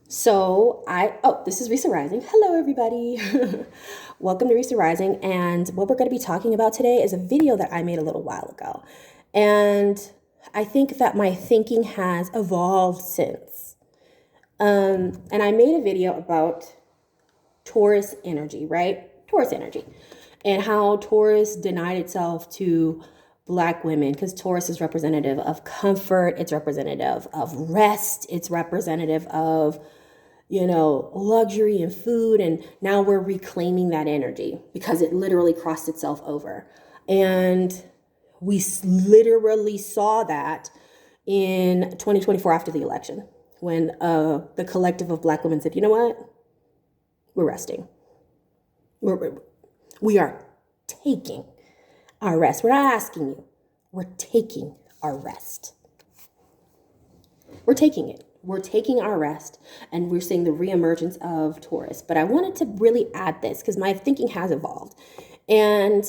This is Risa Rising. Hello, everybody. Welcome to Risa Rising. And what we're going to be talking about today is a video that I made a little while ago. And I think that my thinking has evolved since. And I made a video about Taurus energy, right? Taurus energy. And how Taurus denied itself to Black women, because Taurus is representative of comfort, it's representative of rest, it's representative of luxury and food. And now we're reclaiming that energy because it literally crossed itself over. And we literally saw that in 2024 after the election, when the collective of Black women said, you know what? We're resting. We are taking our rest. We're not asking you. We're taking our rest. We're taking it. We're taking our rest, and we're seeing the reemergence of Taurus. But I wanted to really add this because my thinking has evolved. And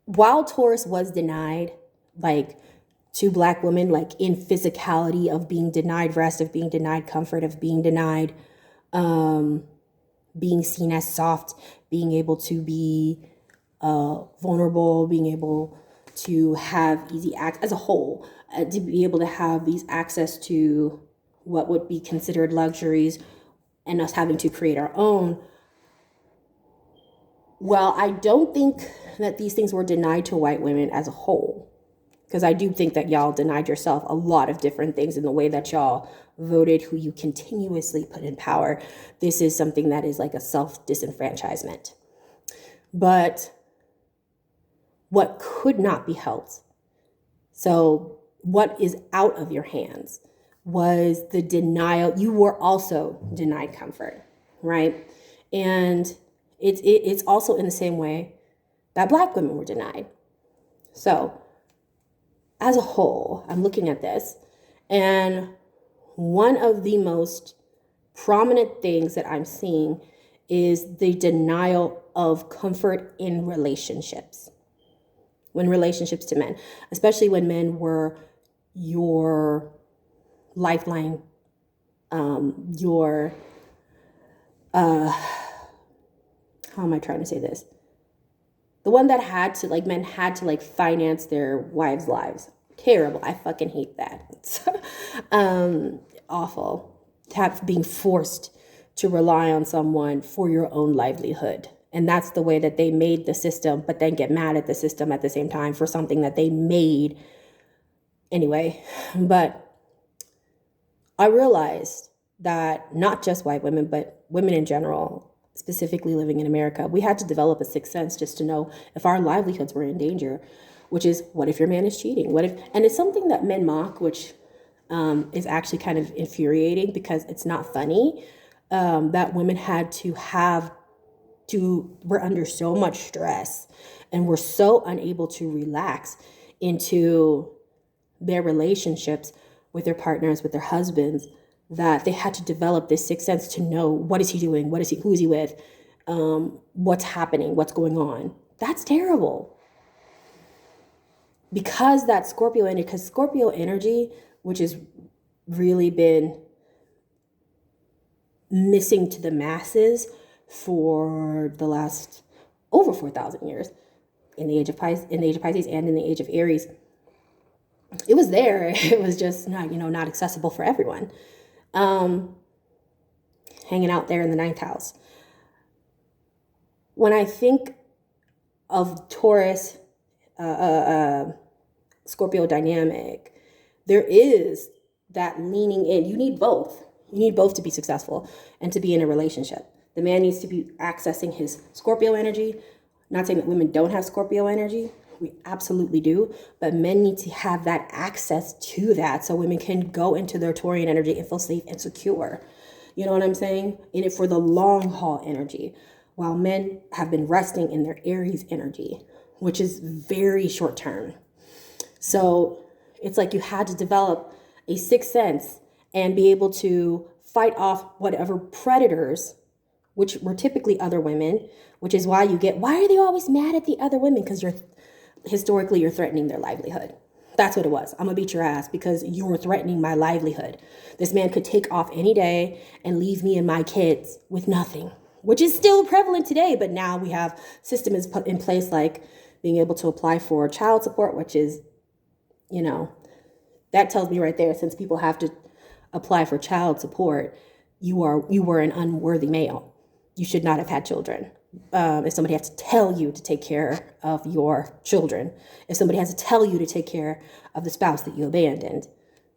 while Taurus was denied, to Black women, in physicality of being denied rest, of being denied comfort, of being denied being seen as soft, being able to be vulnerable, being able to have easy access as a whole, to be able to have these access to what would be considered luxuries, and us having to create our own. Well, I don't think that these things were denied to white women as a whole, because I do think that y'all denied yourself a lot of different things in the way that y'all voted, who you continuously put in power. This is something that is like a self-disenfranchisement. But what could not be helped, so what is out of your hands, was the denial. You were also denied comfort, right? And it's also in the same way that Black women were denied. So as a whole, I'm looking at this, and one of the most prominent things that I'm seeing is the denial of comfort in relationships. When relationships to men, especially when men were your lifeline, how am I trying to say this? The one that had to, men had to finance their wives' lives. Terrible. I fucking hate that. It's awful. Being forced to rely on someone for your own livelihood. And that's the way that they made the system, but then get mad at the system at the same time for something that they made anyway. But I realized that not just white women, but women in general, specifically living in America, we had to develop a sixth sense just to know if our livelihoods were in danger, which is, what if your man is cheating? And it's something that men mock, which is actually kind of infuriating because it's not funny, that women we're under so much stress, and we're so unable to relax into their relationships with their partners, with their husbands, that they had to develop this sixth sense to know, what is he doing? Who is he with? What's happening? What's going on? That's terrible. Because Scorpio energy, which has really been missing to the masses for the last over 4,000 years, in the age of Pisces, and in the age of Aries, it was there. It was just not accessible for everyone. Hanging out there in the ninth house. When I think of Taurus, Scorpio dynamic, there is that leaning in. You need both. You need both to be successful and to be in a relationship. The man needs to be accessing his Scorpio energy. Not saying that women don't have Scorpio energy. We absolutely do. But men need to have that access to that so women can go into their Taurian energy and feel safe and secure. You know what I'm saying? In it for the long haul energy. While men have been resting in their Aries energy, which is very short term. So it's like you had to develop a sixth sense and be able to fight off whatever predators, which were typically other women, which is why are they always mad at the other women? Because historically you're threatening their livelihood. That's what it was. I'm gonna beat your ass because you're threatening my livelihood. This man could take off any day and leave me and my kids with nothing, which is still prevalent today. But now we have systems put in place like being able to apply for child support, which is, you know, that tells me right there, since people have to apply for child support, you were an unworthy male. You should not have had children. If somebody has to tell you to take care of your children, if somebody has to tell you to take care of the spouse that you abandoned,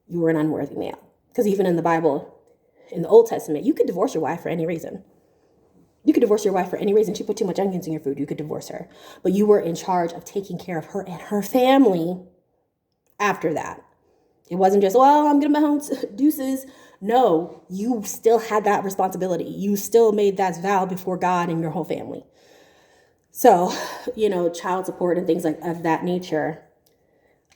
you were an unworthy male. Because even in the Bible, in the Old Testament, you could divorce your wife for any reason. You could divorce your wife for any reason. She put too much onions in your food. You could divorce her. But you were in charge of taking care of her and her family after that. It wasn't just, well, I'm going to my home, deuces. No, you still had that responsibility. You still made that vow before God and your whole family. So, you know, child support and things like of that nature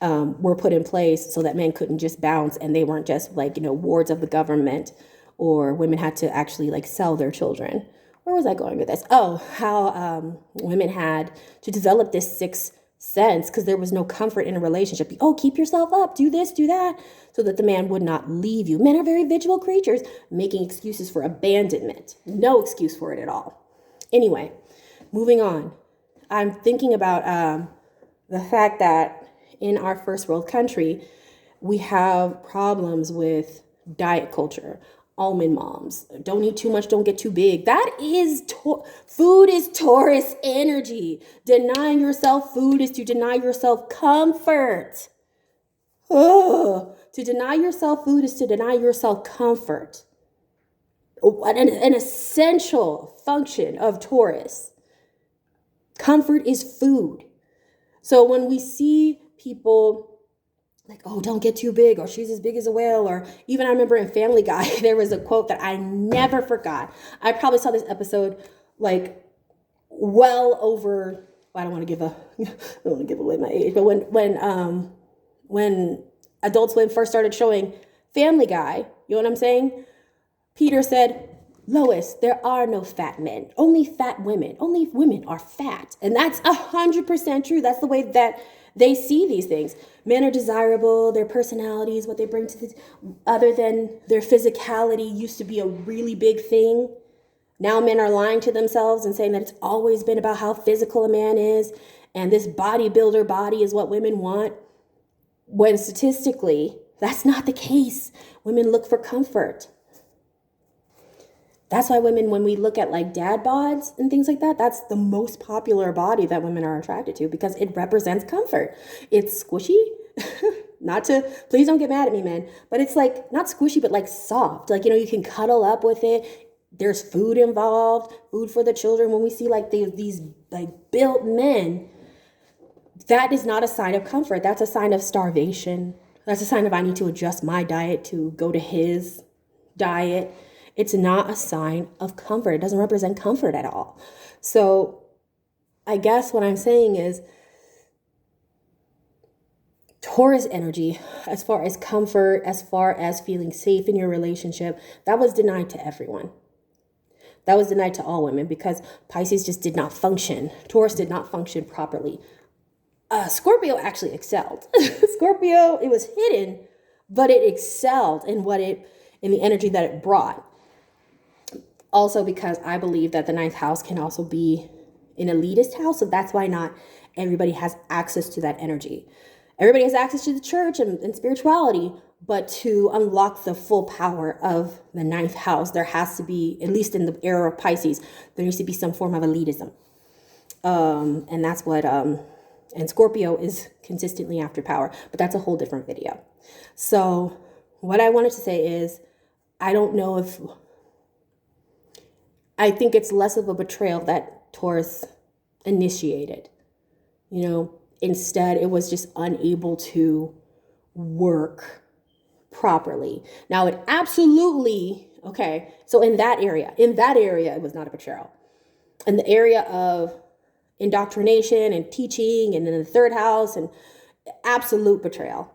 were put in place so that men couldn't just bounce and they weren't just like, you know, wards of the government, or women had to actually like sell their children. Where was I going with this? Oh, how women had to develop this sixth sense because there was no comfort in a relationship. Oh, keep yourself up, do this, do that, so that the man would not leave you. Men are very vigilant creatures, making excuses for abandonment. No excuse for it at all. Anyway, moving on. I'm thinking about the fact that in our first world country, we have problems with diet culture. Almond moms, don't eat too much, don't get too big. That is, food is Taurus energy. Denying yourself food is to deny yourself comfort. To deny yourself food is to deny yourself comfort. An essential function of Taurus. Comfort is food. So when we see people like, oh, don't get too big, or she's as big as a whale, or even I remember in Family Guy, there was a quote that I never forgot. I probably saw this episode like well over, I don't want to give away my age, but when Adult Swim first started showing Family Guy, you know what I'm saying? Peter said, Lois, there are no fat men, only fat women. Only women are fat. And that's 100% true. That's the way that they see these things. Men are desirable, their personalities, what they bring to other than their physicality used to be a really big thing. Now men are lying to themselves and saying that it's always been about how physical a man is, and this bodybuilder body is what women want, when statistically, that's not the case. Women look for comfort. That's why women, when we look at like dad bods and things like that, that's the most popular body that women are attracted to because it represents comfort. It's squishy, please don't get mad at me, men, but it's like not squishy, but like soft. Like, you know, you can cuddle up with it. There's food involved, food for the children. When we see like these like built men, that is not a sign of comfort. That's a sign of starvation. That's a sign of I need to adjust my diet to go to his diet. It's not a sign of comfort. It doesn't represent comfort at all. So I guess what I'm saying is Taurus energy, as far as comfort, as far as feeling safe in your relationship, that was denied to everyone. That was denied to all women because Pisces just did not function. Taurus did not function properly. Scorpio actually excelled. Scorpio, it was hidden, but it excelled in the energy that it brought. Also because I believe that the ninth house can also be an elitist house. So that's why not everybody has access to that energy. Everybody has access to the church and spirituality, but to unlock the full power of the ninth house, there has to be, at least in the era of Pisces, there needs to be some form of elitism. And that's what, and Scorpio is consistently after power, but that's a whole different video. So what I wanted to say is, I think it's less of a betrayal that Taurus initiated. You know, instead it was just unable to work properly. Now it absolutely, okay, so in that area, it was not a betrayal. In the area of indoctrination and teaching and in the third house, and absolute betrayal.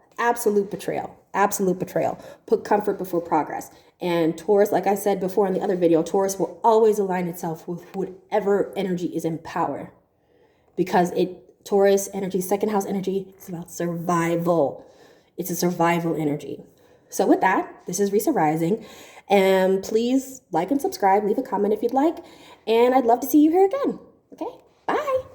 Put comfort before progress. And Taurus, like I said before in the other video, Taurus will always align itself with whatever energy is in power because it Taurus energy, second house energy, it's about survival. It's a survival energy. So with that, this is Risa Rising. And please like and subscribe, leave a comment if you'd like. And I'd love to see you here again. Okay, bye.